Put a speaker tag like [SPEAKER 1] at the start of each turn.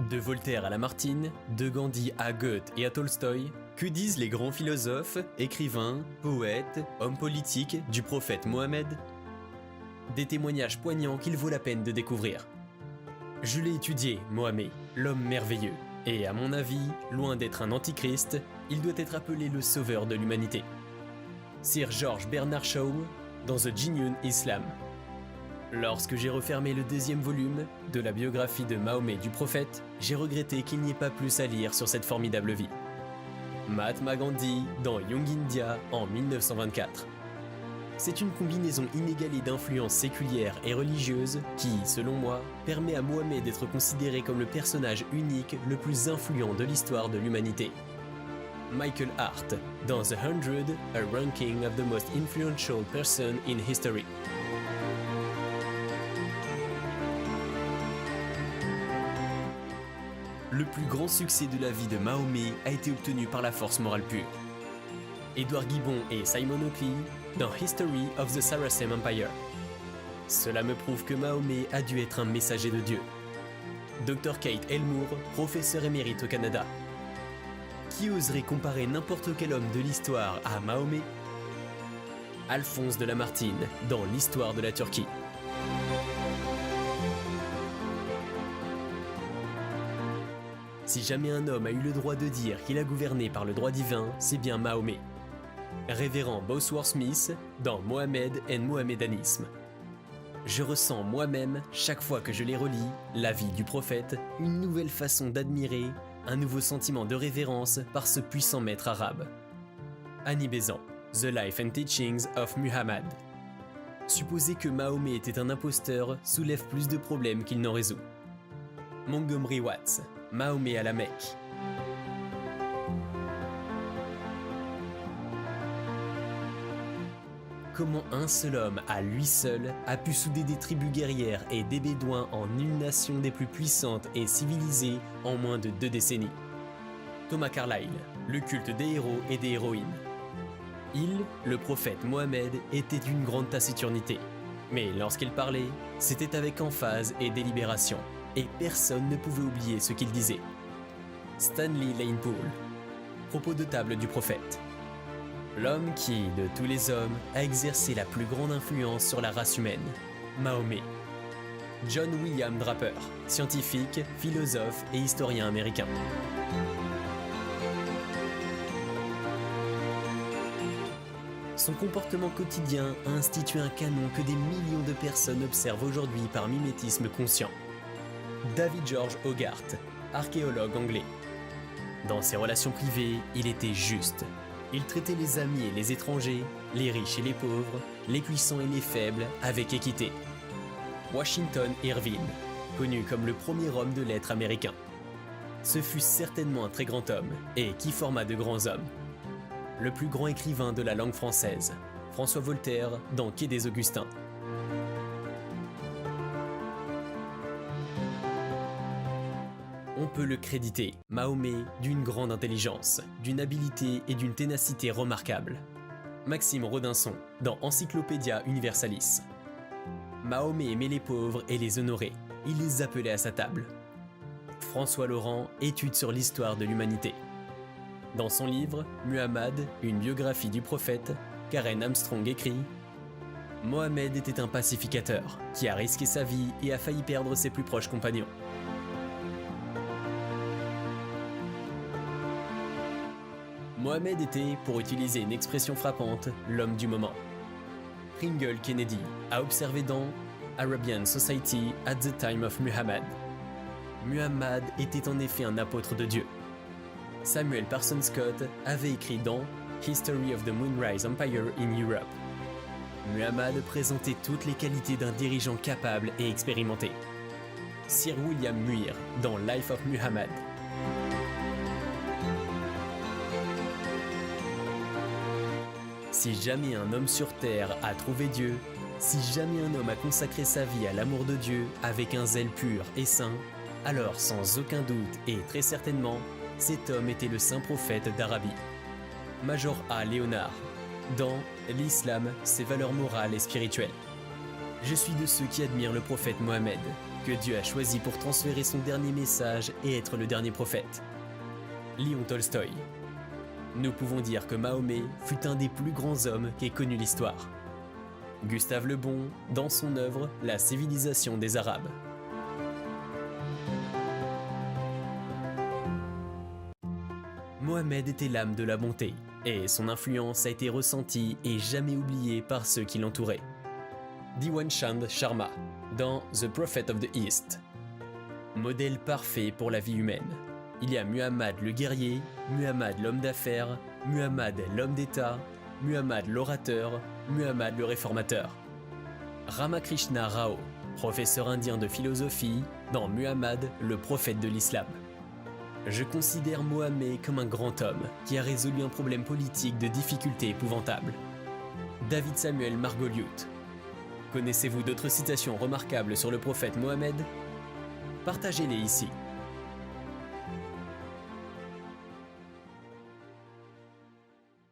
[SPEAKER 1] De Voltaire à Lamartine, de Gandhi à Goethe et à Tolstoï, que disent les grands philosophes, écrivains, poètes, hommes politiques du prophète Mohammed? Des témoignages poignants qu'il vaut la peine de découvrir. Je l'ai étudié, Mohammed, l'homme merveilleux, et à mon avis, loin d'être un antichrist, il doit être appelé le sauveur de l'humanité. Sir George Bernard Shaw, dans The Genuine Islam. Lorsque j'ai refermé le deuxième volume de la biographie de Mahomet du prophète, j'ai regretté qu'il n'y ait pas plus à lire sur cette formidable vie. Mahatma Gandhi dans Young India en 1924. C'est une combinaison inégalée d'influences séculières et religieuses qui, selon moi, permet à Mohammed d'être considéré comme le personnage unique le plus influent de l'histoire de l'humanité. Michael Hart dans The 100, a ranking of the most influential person in history. Le plus grand succès de la vie de Mahomet a été obtenu par la force morale pure. Edward Gibbon et Simon Oakley dans History of the Saracen Empire. Cela me prouve que Mahomet a dû être un messager de Dieu. Dr Kate Elmour, professeur émérite au Canada. Qui oserait comparer n'importe quel homme de l'histoire à Mahomet? Alphonse de Lamartine dans l'histoire de la Turquie. Si jamais un homme a eu le droit de dire qu'il a gouverné par le droit divin, c'est bien Mahomet. Révérend Bosworth Smith dans Mohammed and Mohammedanisme. Je ressens moi-même, chaque fois que je les relis, la vie du prophète, une nouvelle façon d'admirer, un nouveau sentiment de révérence par ce puissant maître arabe. Annie Besant, The Life and Teachings of Muhammad. Supposer que Mahomet était un imposteur soulève plus de problèmes qu'il n'en résout. Montgomery Watts, Mahomet à la Mecque. Comment un seul homme, à lui seul, a pu souder des tribus guerrières et des bédouins en une nation des plus puissantes et civilisées en moins de 2 décennies. Thomas Carlyle, le culte des héros et des héroïnes. Il, le prophète Mohammed, était d'une grande taciturnité. Mais lorsqu'il parlait, c'était avec emphase et délibération. Et personne ne pouvait oublier ce qu'il disait. Stanley Lane Poole. Propos de table du prophète. L'homme qui, de tous les hommes, a exercé la plus grande influence sur la race humaine. Mahomet. John William Draper, scientifique, philosophe et historien américain. Son comportement quotidien a institué un canon que des millions de personnes observent aujourd'hui par mimétisme conscient. David George Hogarth, archéologue anglais. Dans ses relations privées, il était juste. Il traitait les amis et les étrangers, les riches et les pauvres, les puissants et les faibles avec équité. Washington Irving, connu comme le premier homme de lettres américain. Ce fut certainement un très grand homme, et qui forma de grands hommes. Le plus grand écrivain de la langue française, François Voltaire dans Quai des Augustins. On peut le créditer, Mahomet, d'une grande intelligence, d'une habileté et d'une ténacité remarquables. Maxime Rodinson, dans Encyclopædia Universalis. Mahomet aimait les pauvres et les honorait, il les appelait à sa table. François Laurent, étude sur l'histoire de l'humanité. Dans son livre « Muhammad, une biographie du prophète », Karen Armstrong écrit « Mohammed était un pacificateur, qui a risqué sa vie et a failli perdre ses plus proches compagnons. » Mohammed était, pour utiliser une expression frappante, l'homme du moment. Pringle Kennedy a observé dans Arabian Society at the Time of Muhammad. Muhammad était en effet un apôtre de Dieu. Samuel Parsons Scott avait écrit dans History of the Moonrise Empire in Europe. Muhammad présentait toutes les qualités d'un dirigeant capable et expérimenté. Sir William Muir dans Life of Muhammad. Si jamais un homme sur terre a trouvé Dieu, si jamais un homme a consacré sa vie à l'amour de Dieu avec un zèle pur et saint, alors sans aucun doute et très certainement, cet homme était le saint prophète d'Arabie. Major A. Léonard, dans L'Islam, ses valeurs morales et spirituelles. Je suis de ceux qui admirent le prophète Mohammed, que Dieu a choisi pour transférer son dernier message et être le dernier prophète. Léon Tolstoï. Nous pouvons dire que Mahomet fut un des plus grands hommes qu'ait connu l'histoire. Gustave Le Bon, dans son œuvre La civilisation des Arabes. Mohammed était l'âme de la bonté, et son influence a été ressentie et jamais oubliée par ceux qui l'entouraient. Diwan Chand Sharma, dans The Prophet of the East. Modèle parfait pour la vie humaine. Il y a Muhammad le guerrier, Muhammad l'homme d'affaires, Muhammad l'homme d'État, Muhammad l'orateur, Muhammad le réformateur. Ramakrishna Rao, professeur indien de philosophie, dans Muhammad le prophète de l'islam. Je considère Mohammed comme un grand homme qui a résolu un problème politique de difficulté épouvantable. David Samuel Margoliouth. Connaissez-vous d'autres citations remarquables sur le prophète Mohammed ? Partagez-les ici.